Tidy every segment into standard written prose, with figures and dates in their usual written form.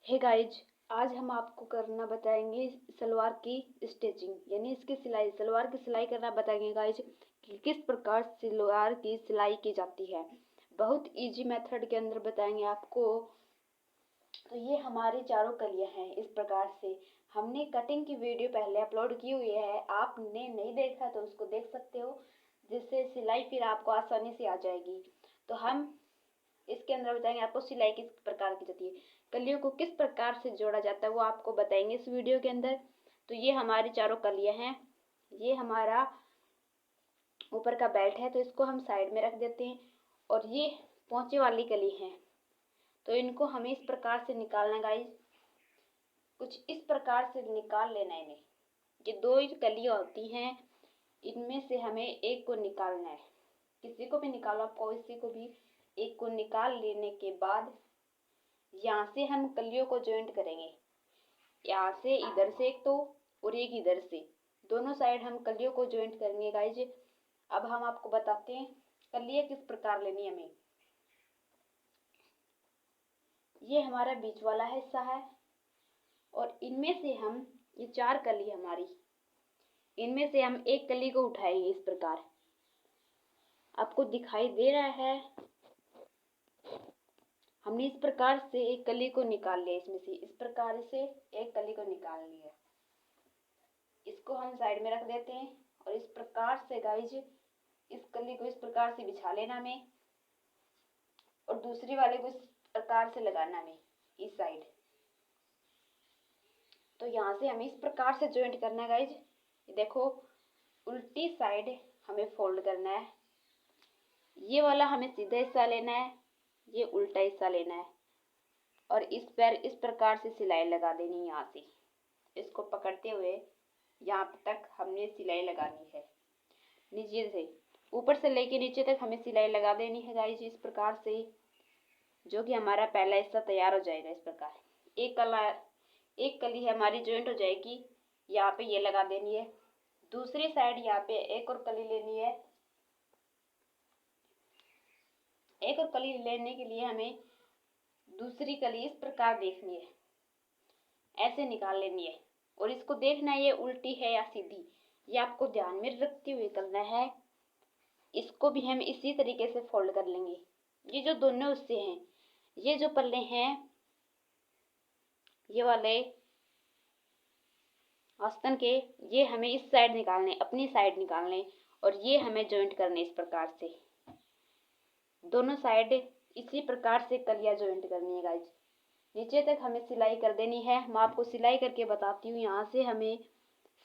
Hey guys, आज हम आपको करना बताएंगे सलवार की स्टिचिंग यानी इसकी सिलाई। सलवार की सिलाई करना बताएंगे गाइज कि किस प्रकार सलवार की सिलाई की जाती है। बहुत इजी मेथड के अंदर बताएंगे आपको। तो ये हमारी चारों कलियां हैं। इस प्रकार से हमने कटिंग की वीडियो पहले अपलोड की हुई है, आपने नहीं देखा तो उसको देख सकते हो, जिससे सिलाई फिर आपको आसानी से आ जाएगी। तो हम इसके अंदर बताएंगे आपको सिलाई किस प्रकार की जाती है, कलियों को किस प्रकार से जोड़ा जाता है वो आपको बताएंगे इस वीडियो के अंदर। तो ये हमारी चारों कलियां हैं। ये हमारा ऊपर का बेल्ट है, तो इसको हम साइड में रख देते हैं। और ये पोंचे वाली कली है, तो इनको हमें इस प्रकार से निकालना है गाइस। कुछ इस प्रकार से निकाल लेना है इन्हें। ये दो ही कलियां होती हैं, इनमें से हमें एक को निकालना है। किसी को भी निकालो, आपको किसी को भी एक को निकाल लेने के बाद यहाँ से हम कलियों को ज्वाइंट करेंगे। यहाँ से इधर से एक तो और एक इधर से, दोनों साइड हम कलियों को ज्वाइंट करेंगे गाइज। अब हम आपको बताते हैं कलियां किस प्रकार लेनी हमें। ये हमारा बीच वाला हिस्सा है और इनमें से हम ये चार कली हमारी, इनमें से हम एक कली को उठाएंगे। इस प्रकार आपको दिखाई दे रहा है, हमने इस प्रकार से एक कली को निकाल लिया। इसमें से इस प्रकार से एक कली को निकाल लिया। इसको हम साइड में रख देते हैं और इस प्रकार से गाइज इस कली को इस प्रकार से बिछा लेना हमें और दूसरी वाले को इस प्रकार से लगाना हमें इस साइड। तो यहाँ से हमें इस प्रकार से ज्वाइंट करना है गाइज। देखो, उल्टी साइड हमें फोल्ड करना है। ये वाला हमें सीधा हिस्सा लेना है, ये उल्टा हिस्सा लेना है और इस पर इस प्रकार से सिलाई लगा देनी है। यहाँ से इसको पकड़ते हुए यहाँ तक हमने सिलाई लगानी है। नीचे से ऊपर से लेके नीचे तक हमें सिलाई लगा देनी है गाइस, इस प्रकार से, जो कि हमारा पहला हिस्सा तैयार हो जाएगा। इस प्रकार एक कली हमारी ज्वाइंट हो जाएगी। यहाँ पे ये लगा देनी है। दूसरी साइड यहाँ पे एक और कली लेनी है। एक और कली लेने के लिए हमें दूसरी कली इस प्रकार देखनी है, ऐसे निकाल लेनी है और इसको देखना है ये उल्टी है या सीधी, ये आपको ध्यान में रखते हुए करना है। इसको भी हम इसी तरीके से फोल्ड कर लेंगे। ये जो दोनों हिस्से हैं, ये जो पल्ले हैं, ये वाले आस्तीन के, ये हमें इस साइड निकालने, अपनी साइड निकालने और ये हमें ज्वाइंट करने। इस प्रकार से दोनों साइड इसी प्रकार से कलियां ज्वाइंट करनी है गाइज। नीचे तक हमें सिलाई कर देनी है। मैं आपको सिलाई करके बताती हूँ। यहाँ से हमें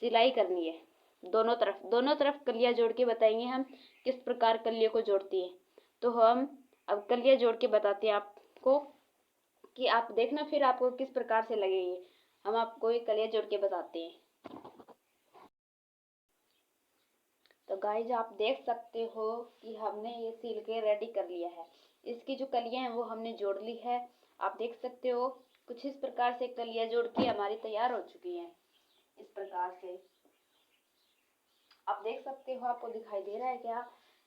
सिलाई करनी है दोनों तरफ कलियां जोड़ के बताएंगे हम किस प्रकार कलियों को जोड़ती है। तो हम अब कलियां जोड़ के बताते हैं आपको कि आप देखना फिर आपको किस प्रकार से लगेगी। हम आपको ये कलियां जोड़ के बताते हैं। तो गाइज आप देख सकते हो कि हमने ये सील के रेडी कर लिया है। इसकी जो कलियां हैं वो हमने जोड़ ली है। आप देख सकते हो कुछ इस प्रकार से कलियां जोड़ के हमारी तैयार हो चुकी हैं। इस प्रकार से आप देख सकते हो, आपको दिखाई दे रहा है क्या?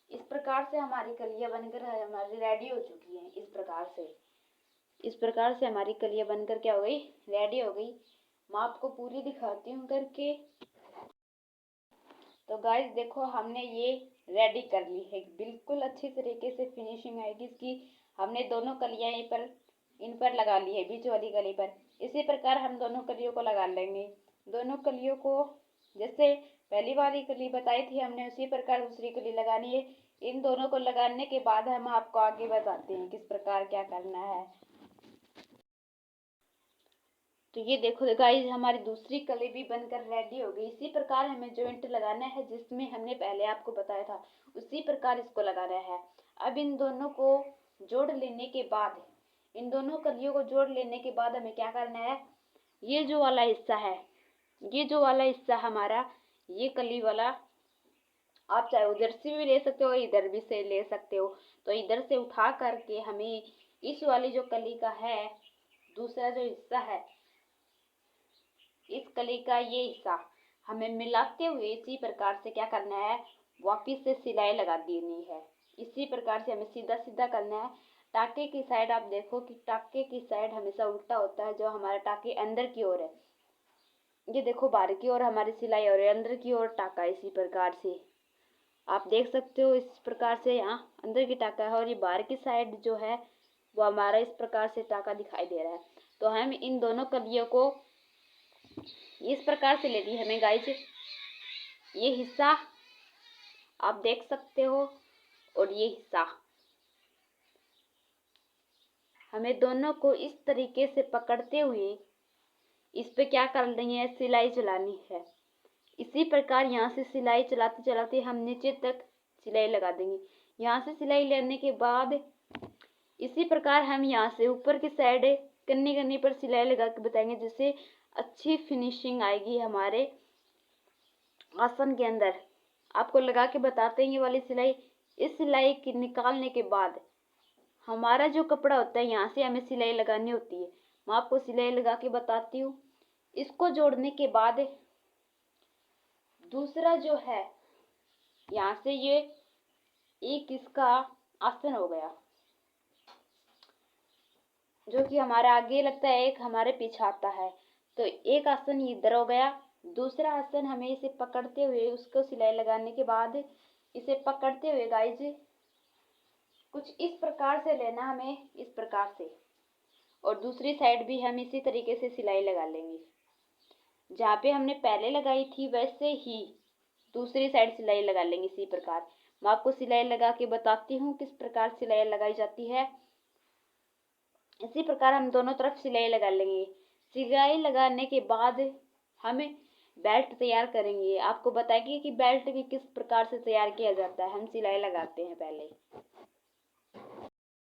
इस प्रकार से हमारी कलियां बनकर हमारी रेडी हो चुकी हैं। इस प्रकार से हमारी कलियां बनकर क्या हो गई, रेडी हो गई। मैं आपको पूरी दिखाती हूँ करके। तो गाइस देखो, हमने ये रेडी कर ली है, बिल्कुल अच्छी तरीके से फिनिशिंग आएगी इसकी। हमने दोनों कलियां इन पर लगा ली है, बीच वाली कली पर। इसी प्रकार हम दोनों कलियों को लगा लेंगे। दोनों कलियों को जैसे पहली वाली कली बताई थी हमने, उसी प्रकार दूसरी कली लगानी है। इन दोनों को लगाने के बाद हम आपको आगे बताते हैं किस प्रकार क्या करना है। तो ये देखो गाइस, हमारी दूसरी कली भी बनकर रेडी हो गई। इसी प्रकार हमें ज्वाइंट लगाना है, जिसमें हमने पहले आपको बताया था, उसी प्रकार इसको लगाना है। अब इन दोनों को जोड़ लेने के बाद, इन दोनों कलियों को जोड़ लेने के बाद हमें क्या करना है, ये जो वाला हिस्सा है, ये जो वाला हिस्सा हमारा, ये कली वाला, आप चाहे उधर से भी ले सकते हो, इधर भी से ले सकते हो। तो इधर से उठा करके हमें इस वाली जो कली का है, दूसरा जो हिस्सा है, इस कली का ये हिस्सा हमें मिलाते हुए इसी प्रकार से क्या करना है, वापिस से सिलाई लगा देनी है। इसी प्रकार से हमें सीधा सीधा करना है। टाके की साइड आप देखो कि टाके की साइड हमेशा उल्टा होता है, जो हमारा टाके अंदर की ओर है। ये देखो बाहर की ओर हमारी सिलाई और अंदर की ओर टाका। इसी प्रकार से आप देख सकते हो, इस प्रकार से यहाँ अंदर की टाका है और ये बाहर की साइड जो है वो हमारा इस प्रकार से टाका दिखाई दे रहा है। तो हम इन दोनों कलियों को इस प्रकार से लेनी है हमें गाइज। ये हिस्सा आप देख सकते हो और ये हिस्सा हमें दोनों को इस तरीके से पकड़ते हुए इस पे क्या कर रही है, सिलाई चलानी है। इसी प्रकार यहाँ से सिलाई चलाते चलाते हम नीचे तक सिलाई लगा देंगे। यहाँ से सिलाई लेने के बाद इसी प्रकार हम यहाँ से ऊपर की साइड कन्नी कन्नी पर सिलाई लगा के बताएंगे, जिससे अच्छी फिनिशिंग आएगी हमारे आसन के अंदर। आपको लगा के बताते हैं ये वाली सिलाई। इस सिलाई की निकालने के बाद हमारा जो कपड़ा होता है, यहाँ से हमें सिलाई लगानी होती है। मैं आपको सिलाई लगा के बताती हूँ। इसको जोड़ने के बाद दूसरा जो है, यहाँ से ये एक इसका आसन हो गया, जो कि हमारा आगे लगता है, एक हमारे पीछे आता है। तो एक आसन इधर हो गया। दूसरा आसन हमें इसे पकड़ते हुए, उसको सिलाई लगाने के बाद इसे पकड़ते हुए गाइज कुछ इस प्रकार से लेना हमें, इस प्रकार से। और दूसरी साइड भी हम इसी तरीके से सिलाई लगा लेंगे। जहाँ पे हमने पहले लगाई थी वैसे ही दूसरी साइड सिलाई लगा लेंगे इसी प्रकार। मैं आपको सिलाई लगा के बताती हूँ किस प्रकार सिलाई लगाई जाती है। इसी प्रकार हम दोनों तरफ सिलाई लगा लेंगे। सिलाई लगाने के बाद हमें बेल्ट तैयार करेंगे। आपको बताएंगे कि बेल्ट भी किस प्रकार से तैयार किया जाता है। हम सिलाई लगाते हैं पहले।